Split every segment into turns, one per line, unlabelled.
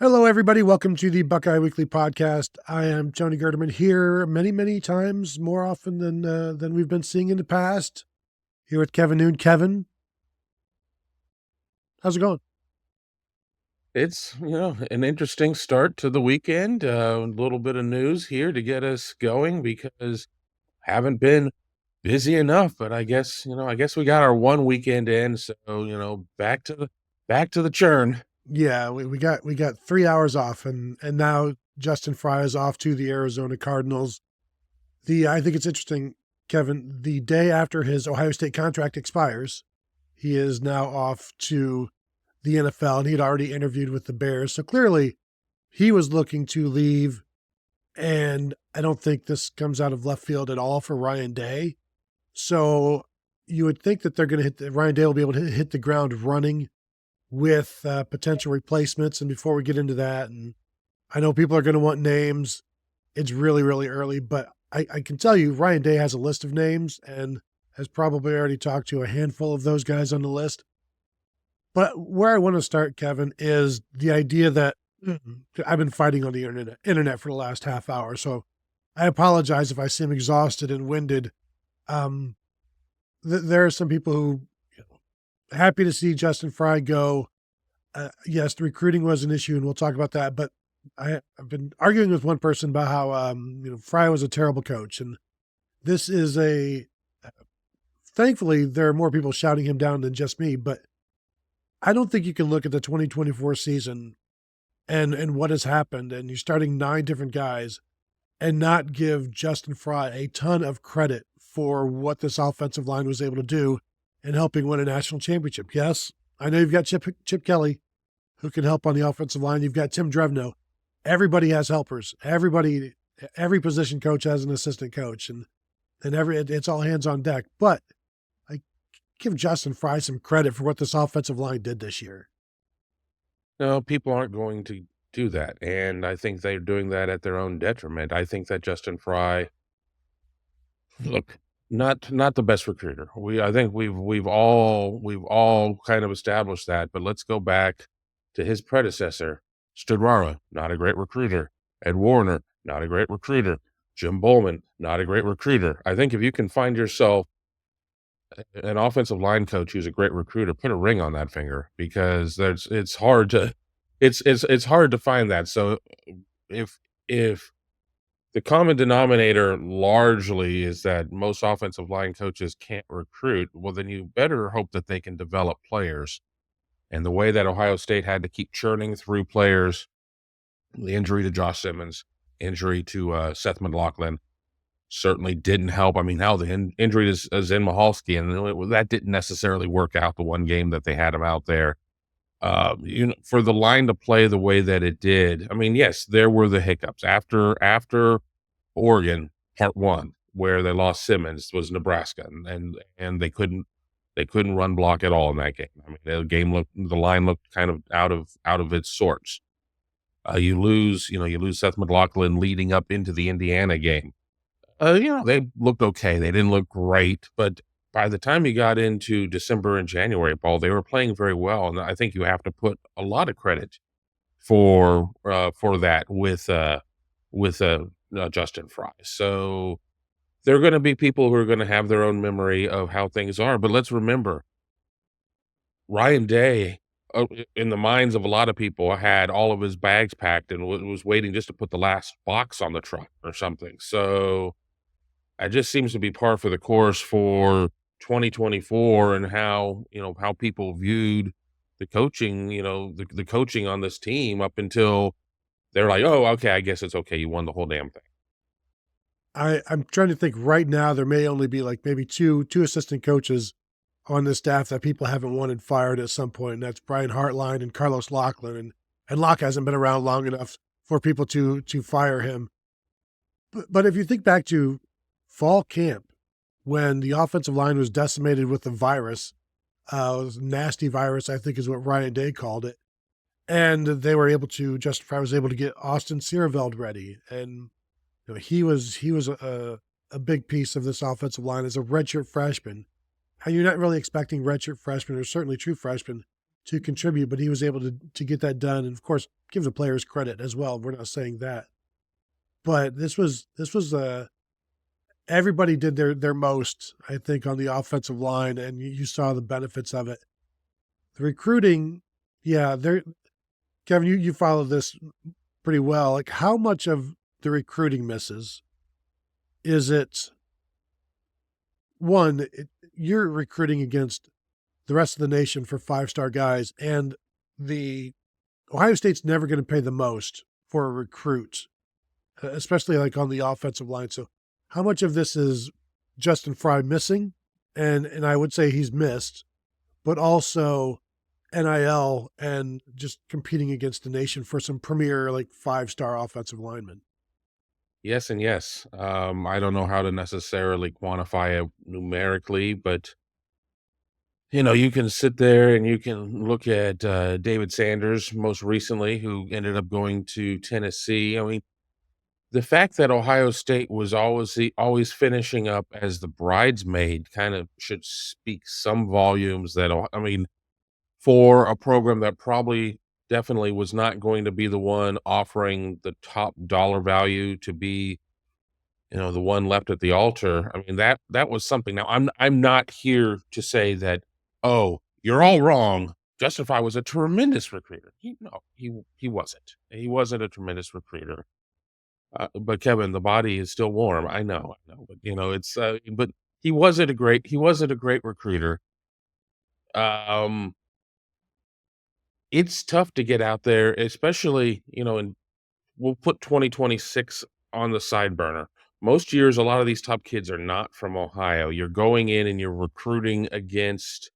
Hello, everybody. Welcome to the Buckeye Weekly Podcast. I am Tony Gerdeman here many times, more often than we've been seeing in the past. Here with Kevin Noon. Kevin, how's it going?
It's, an interesting start to the weekend. A little bit of news here to get us going because haven't been busy enough, but I guess we got our one weekend in, so, back to the churn.
Yeah, we got 3 hours off, and now Justin Frye is off to the Arizona Cardinals. I think it's interesting, Kevin. The day after his Ohio State contract expires, he is now off to the NFL, and he'd already interviewed with the Bears. So clearly, he was looking to leave. And I don't think this comes out of left field at all for Ryan Day. So you would think that they're going to Ryan Day will be able to hit the ground running with potential replacements. And before we get into that, and I know people are going to want names, it's really early, but I can tell you Ryan Day has a list of names and has probably already talked to a handful of those guys on the list. But where I want to start, Kevin, is the idea that I've been fighting on the internet for the last half hour, so I apologize if I seem exhausted and winded. There are some people who happy to see Justin Frye go. Yes, the recruiting was an issue, and we'll talk about that. But I've been arguing with one person about how Frye was a terrible coach, and this is thankfully there are more people shouting him down than just me. But I don't think you can look at the 2024 season and what has happened, and you're starting 9 different guys and not give Justin Frye a ton of credit for what this offensive line was able to do in helping win a national championship. Yes, I know you've got Chip Kelly, who can help on the offensive line. You've got Tim Drevno. Everybody has helpers. Every position coach has an assistant coach, and it's all hands on deck. But I give Justin Frye some credit for what this offensive line did this year.
No, people aren't going to do that, and I think they're doing that at their own detriment. I think that Justin Frye, look, not the best recruiter. I think we've all kind of established that. But let's go back to his predecessor, Studwara, not a great recruiter. Ed Warner, not a great recruiter. Jim Bowman, not a great recruiter. I think if you can find yourself an offensive line coach who's a great recruiter, put a ring on that finger, because it's hard to find that. So if the common denominator largely is that most offensive line coaches can't recruit, well, then you better hope that they can develop players. And the way that Ohio State had to keep churning through players, the injury to Josh Simmons, injury to Seth McLaughlin, certainly didn't help. I mean, how the injury is in Mahalski, and that didn't necessarily work out the one game that they had him out there. For the line to play the way that it did, I mean, yes, there were the hiccups after Oregon part 1, where they lost Simmons, was Nebraska, and they couldn't run block at all in that game. I mean, the line looked kind of out of its sorts. You lose Seth McLaughlin leading up into the Indiana game. They looked okay. They didn't look great, but by the time you got into December and January, Paul, they were playing very well, and I think you have to put a lot of credit for that with Justin Frye. So there are going to be people who are going to have their own memory of how things are, but let's remember, Ryan Day, in the minds of a lot of people, had all of his bags packed and was waiting just to put the last box on the truck or something. So it just seems to be par for the course for 2024, and how people viewed the coaching, the coaching on this team up until they're like, oh, okay, I guess it's okay. You won the whole damn thing.
I'm trying to think right now, there may only be like maybe two assistant coaches on the staff that people haven't wanted fired at some point, and that's Brian Hartline and Carlos Loughlin. And Locke hasn't been around long enough for people to fire him. But if you think back to fall camp, when the offensive line was decimated with the virus, it was a nasty virus, I think is what Ryan Day called it. And they were able to, Justin Frye was able to get Austin Seerveld ready. And he was a big piece of this offensive line as a redshirt freshman. And you're not really expecting redshirt freshmen, or certainly true freshmen, to contribute, but he was able to get that done. And of course, give the players credit as well. We're not saying that, but this was everybody did their most, I think, on the offensive line, and you saw the benefits of it. The recruiting, yeah, there, Kevin, you follow this pretty well. Like, how much of the recruiting misses is it? One, you're recruiting against the rest of the nation for 5-star guys, and the Ohio State's never going to pay the most for a recruit, especially like on the offensive line. So how much of this is Justin Frye missing? And I would say he's missed, but also NIL and just competing against the nation for some premier, like 5-star offensive linemen.
Yes and yes. I don't know how to necessarily quantify it numerically, but you can sit there and you can look at David Sanders most recently, who ended up going to Tennessee. I mean, the fact that Ohio State was always finishing up as the bridesmaid kind of should speak some volumes that, I mean, for a program that probably definitely was not going to be the one offering the top dollar value to be, the one left at the altar. I mean, that was something. Now, I'm not here to say that, oh, you're all wrong. Justin Frye was a tremendous recruiter. He wasn't. He wasn't a tremendous recruiter. But Kevin, the body is still warm. I know, but it's but he wasn't a great recruiter. It's tough to get out there, especially, and we'll put 2026 on the side burner. Most years, a lot of these top kids are not from Ohio. You're going in and you're recruiting against,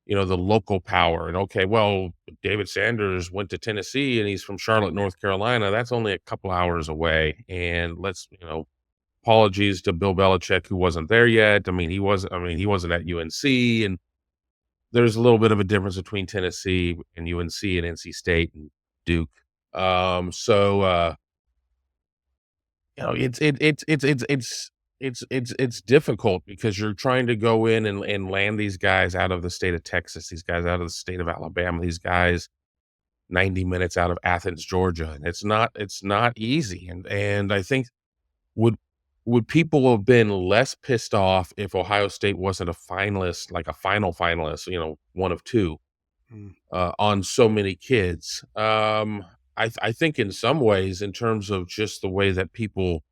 the local power. And okay, well, David Sanders went to Tennessee and he's from Charlotte, North Carolina. That's only a couple hours away. And apologies to Bill Belichick, who wasn't there yet. He wasn't at UNC, and there's a little bit of a difference between Tennessee and UNC and NC State and Duke. It's difficult because you're trying to go in and land these guys out of the state of Texas, these guys out of the state of Alabama, these guys 90 minutes out of Athens, Georgia, and it's not easy. And I think would people have been less pissed off if Ohio State wasn't a finalist, like a final finalist, one of two, on so many kids? I think in some ways, in terms of just the way that people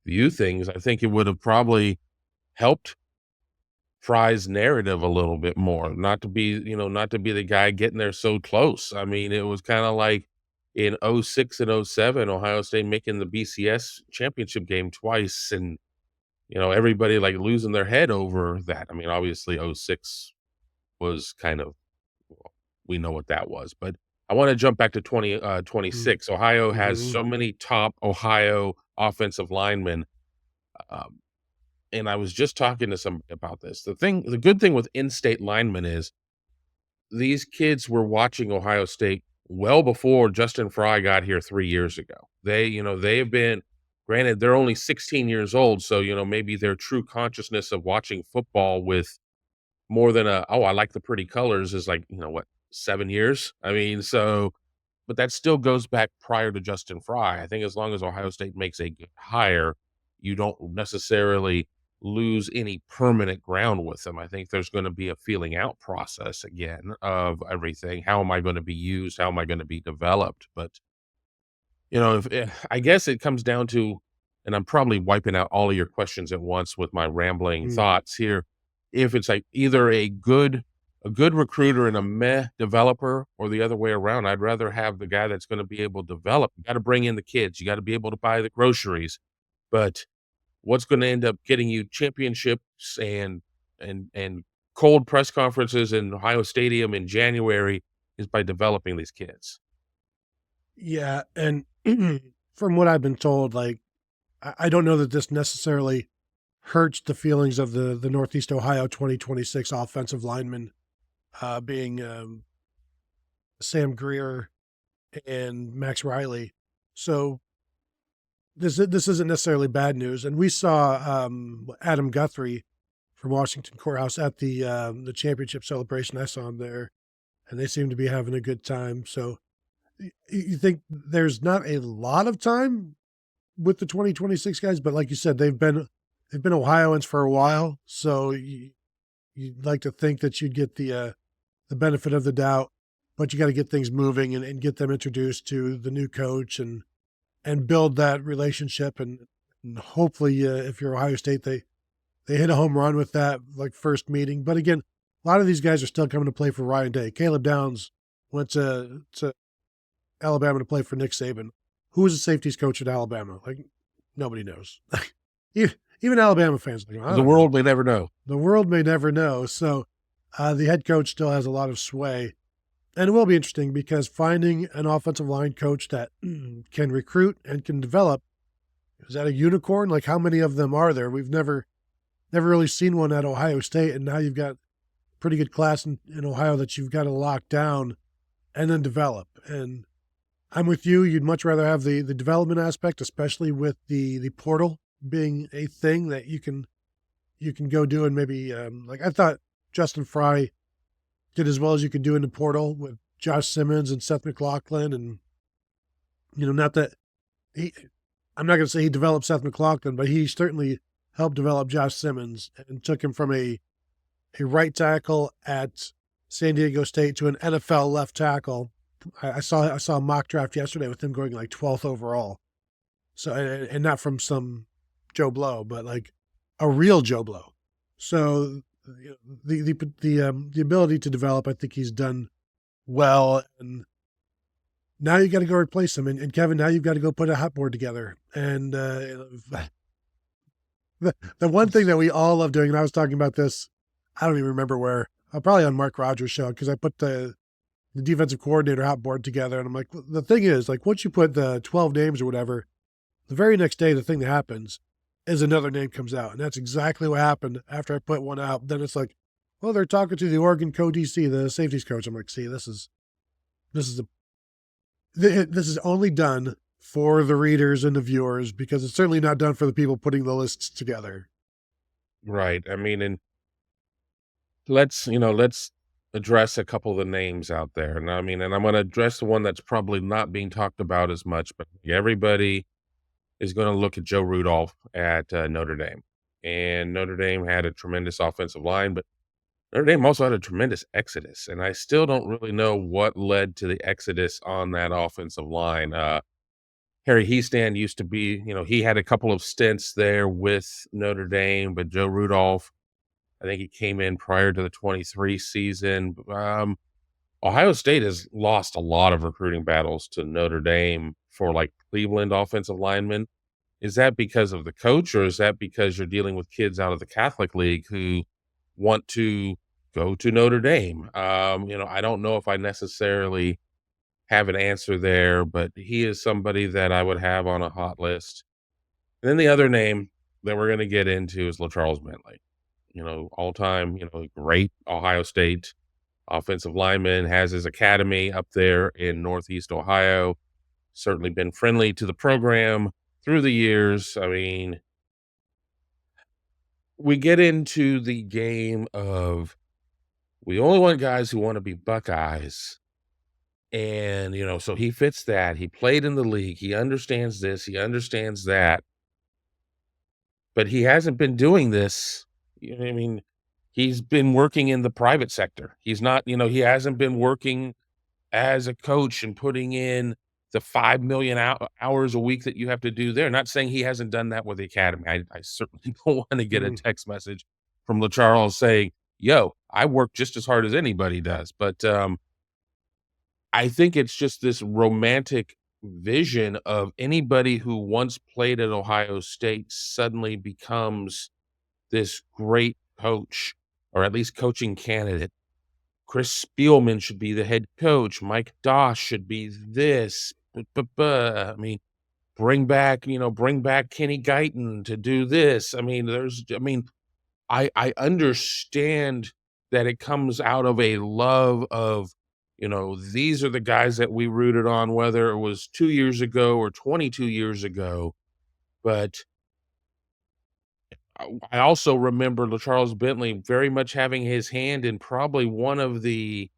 view things, I think it would have probably helped Frye's narrative a little bit more, not to be the guy getting there so close. I mean, it was kind of like in 06 and 07, Ohio State making the BCS championship game twice, and everybody like losing their head over that. I mean, obviously 06 was kind of, we know what that was, but I want to jump back to 2026. Ohio has so many top Ohio offensive linemen. And I was just talking to somebody about this. The good thing with in-state linemen is these kids were watching Ohio State well before Justin Frye got here 3 years ago. They have been, granted, they're only 16 years old. So, maybe their true consciousness of watching football with more than I like the pretty colors is like, 7 years. I mean, but that still goes back prior to Justin Frye. I think as long as Ohio State makes a good hire, you don't necessarily lose any permanent ground with them. I think there's going to be a feeling out process again of everything. How am I going to be used? How am I going to be developed? But, I guess it comes down to, and I'm probably wiping out all of your questions at once with my rambling thoughts here. If it's like either a good recruiter and a meh developer, or the other way around, I'd rather have the guy that's going to be able to develop. You got to bring in the kids. You got to be able to buy the groceries. But what's going to end up getting you championships and cold press conferences in Ohio Stadium in January is by developing these kids.
Yeah, and from what I've been told, like, I don't know that this necessarily hurts the feelings of the Northeast Ohio 2026 offensive linemen, being Sam Greer and Max Riley. So this isn't necessarily bad news. And we saw Adam Guthrie from Washington Courthouse at the championship celebration. I saw him there, and they seem to be having a good time. So you think there's not a lot of time with the 2026 guys, but like you said, they've been Ohioans for a while, so you'd like to think that you'd get the benefit of the doubt, but you got to get things moving and get them introduced to the new coach and build that relationship and hopefully if you're Ohio State they hit a home run with that like first meeting. But again, a lot of these guys are still coming to play for Ryan Day. Caleb Downs went to Alabama to play for Nick Saban. Who was the safeties coach at Alabama? Like nobody knows. Even Alabama fans are like, I
The
don't
world
know.
may never know.
The world may never know. So the head coach still has a lot of sway. And it will be interesting because finding an offensive line coach that can recruit and can develop, is that a unicorn? Like how many of them are there? We've never really seen one at Ohio State, and now you've got a pretty good class in Ohio that you've got to lock down and then develop. And I'm with you. You'd much rather have the development aspect, especially with the portal being a thing that you can go do. And maybe like I thought Justin Frye did as well as you could do in the portal with Josh Simmons and Seth McLaughlin. And, not that I'm not going to say he developed Seth McLaughlin, but he certainly helped develop Josh Simmons and took him from a right tackle at San Diego State to an NFL left tackle. I saw a mock draft yesterday with him going like 12th overall. So, and not from some Joe Blow, but like a real Joe Blow. So the ability to develop, I think he's done well. And now you got to go replace him. And Kevin, now you've got to go put a hot board together. And the one thing that we all love doing, and I was talking about this, I don't even remember where, probably on Mark Rogers' show, because I put the defensive coordinator hot board together. And I'm like, the thing is, like, once you put the 12 names or whatever, the very next day, the thing that happens is another name comes out. And that's exactly what happened after I put one out. Then it's like, well, they're talking to the Oregon co-DC, the safeties coach. I'm like, see, this is only done for the readers and the viewers, because it's certainly not done for the people putting the lists together.
Right. I mean, and let's address a couple of the names out there. And I mean, and I'm going to address the one that's probably not being talked about as much, but everybody is going to look at Joe Rudolph at Notre Dame. And Notre Dame had a tremendous offensive line, but Notre Dame also had a tremendous exodus. And I still don't really know what led to the exodus on that offensive line. Harry Heastand used to be, he had a couple of stints there with Notre Dame, but Joe Rudolph, I think he came in prior to the 23 season. Ohio State has lost a lot of recruiting battles to Notre Dame for like Cleveland offensive linemen. Is that because of the coach, or is that because you're dealing with kids out of the Catholic League who want to go to Notre Dame? I don't know if I necessarily have an answer there, but he is somebody that I would have on a hot list. And then the other name that we're going to get into is LaCharles Bentley. All time, great Ohio State offensive lineman, has his academy up there in Northeast Ohio, certainly been friendly to the program through the years. I mean, we get into the game of we only want guys who want to be Buckeyes. And, so he fits that. He played in the league. He understands this. He understands that. But he hasn't been doing this. I mean, he's been working in the private sector. He's not, he hasn't been working as a coach and putting in the 5 million hours a week that you have to do there. Not saying he hasn't done that with the academy. I certainly don't want to get a text message from LaCharles saying, yo, I work just as hard as anybody does. But I think it's just this romantic vision of anybody who once played at Ohio State suddenly becomes this great coach, or at least coaching candidate. Chris Spielman should be the head coach. Mike Doss should be this. I mean, bring back Kenny Guyton to do this. I mean, I understand that it comes out of a love of, these are the guys that we rooted on, whether it was 2 years ago or 22 years ago. But I also remember LaCharles Bentley very much having his hand in probably one of the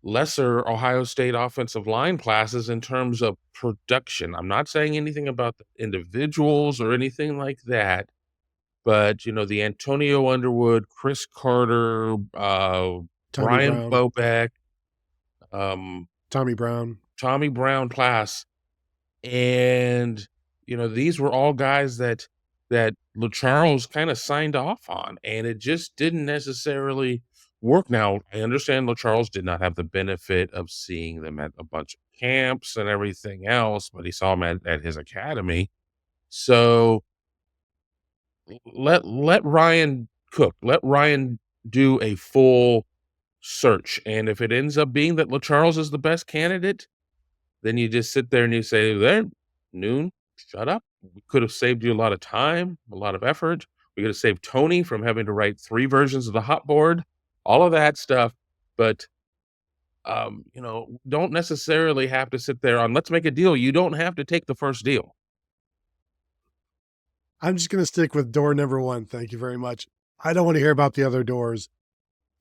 lesser Ohio State offensive line classes in terms of production. I'm not saying anything about the individuals or anything like that, but, you know, the Antonio Underwood, Chris Carter,
Tommy
Brian
Brown,
Bobeck,
Tommy Brown.
Tommy Brown class. And, you know, these were all guys that LaCharles kind of signed off on, and it just didn't necessarily work. Now, I understand LaCharles did not have the benefit of seeing them at a bunch of camps and everything else, but he saw them at his academy. So let Ryan cook. Let Ryan do a full search. And if it ends up being that LaCharles is the best candidate, then you just sit there and you say, there, Noon, shut up. We could have saved you a lot of time, a lot of effort. We could have saved Tony from having to write 3 versions of the hot board, all of that stuff. But, you know, don't necessarily have to sit there on, let's make a deal. You don't have to take the first deal.
I'm just going to stick with door number 1. Thank you very much. I don't want to hear about the other doors.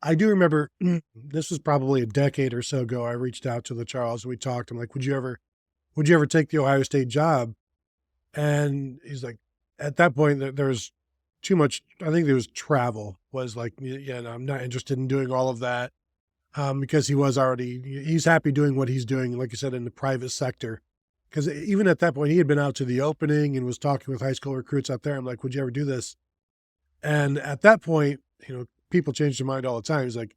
I do remember this was probably a decade or so ago. I reached out to LaCharles and we talked. I'm like, would you ever take the Ohio State job? And he's like, at that point, there was too much. I think there was travel was like, yeah, no, I'm not interested in doing all of that. Because he's happy doing what he's doing, like you said, in the private sector. Because even at that point, he had been out to the opening and was talking with high school recruits out there. I'm like, would you ever do this? And at that point, you know, people change their mind all the time. He's like,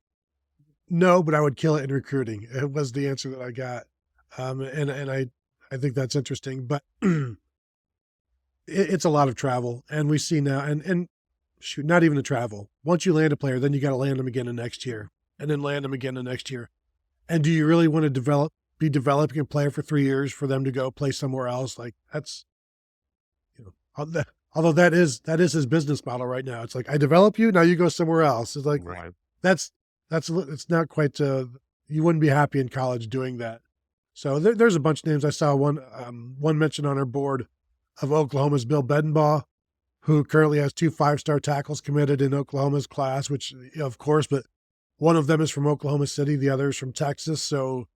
no, but I would kill it in recruiting. It was the answer that I got. And I think that's interesting, but it's a lot of travel. And we see now, and shoot, not even the travel. Once you land a player, then you got to land them again the next year and then land them again the next year. And do you really want to be developing a player for 3 years for them to go play somewhere else? Like that's, you know, although that is his business model right now. It's like, I develop you, now you go somewhere else. It's like,
Right.
it's not quite, you wouldn't be happy in college doing that. So there's a bunch of names. I saw one mentioned on our board of Oklahoma's Bill Bedenbaugh, who currently has 2 5-star tackles committed in Oklahoma's class, which, you know, of course, but one of them is from Oklahoma City. The other is from Texas. So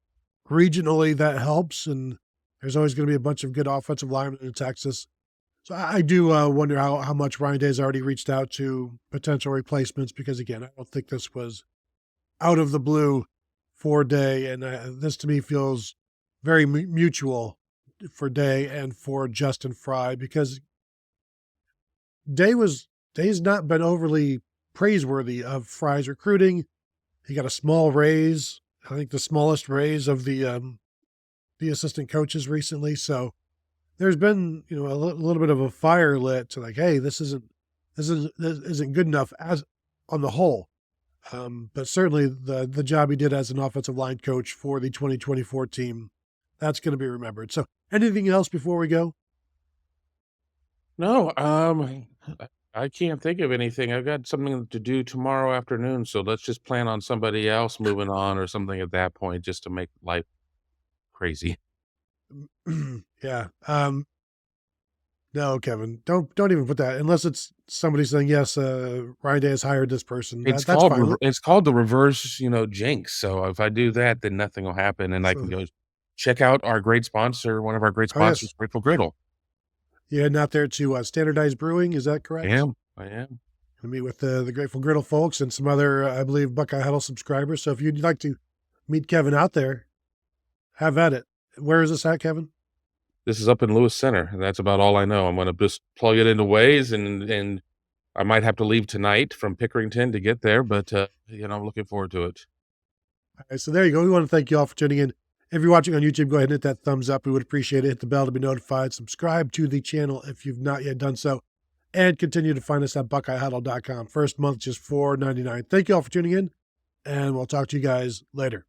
regionally that helps. And there's always going to be a bunch of good offensive linemen in Texas. So I do wonder how much Ryan Day has already reached out to potential replacements, because again, I don't think this was out of the blue for Day. And this to me feels very mutual for Day and for Justin Frye, because Day's not been overly praiseworthy of Frye's recruiting. He got a small raise, I think the smallest raise of the assistant coaches recently. So there's been, you know, a little bit of a fire lit to like, hey, this isn't good enough as on the whole. But certainly the job he did as an offensive line coach for the 2024 team, that's going to be remembered. So anything else before we go?
No, I can't think of anything. I've got something to do tomorrow afternoon, so let's just plan on somebody else moving on or something at that point, just to make life crazy.
Yeah. No, Kevin, don't even put that, unless it's somebody saying, yes, Ryan Day has hired this person. That's fine.
It's called the reverse, you know, jinx. So if I do that, then nothing will happen, and I can go check out our great sponsor, one of our great sponsors, Grateful Griddle.
You're heading out there to Standardized Brewing, is that correct?
I am.
Gonna meet with the Grateful Griddle folks and some other, I believe, Buckeye Huddle subscribers. So if you'd like to meet Kevin out there, have at it. Where is this at, Kevin?
This is up in Lewis Center, and that's about all I know. I'm going to just plug it into Waze, and I might have to leave tonight from Pickerington to get there, but you know, I'm looking forward to it.
All right, so there you go. We want to thank you all for tuning in. If you're watching on YouTube, go ahead and hit that thumbs up. We would appreciate it. Hit the bell to be notified. Subscribe to the channel if you've not yet done so. And continue to find us at BuckeyeHuddle.com. First month, just $4.99. Thank you all for tuning in, and we'll talk to you guys later.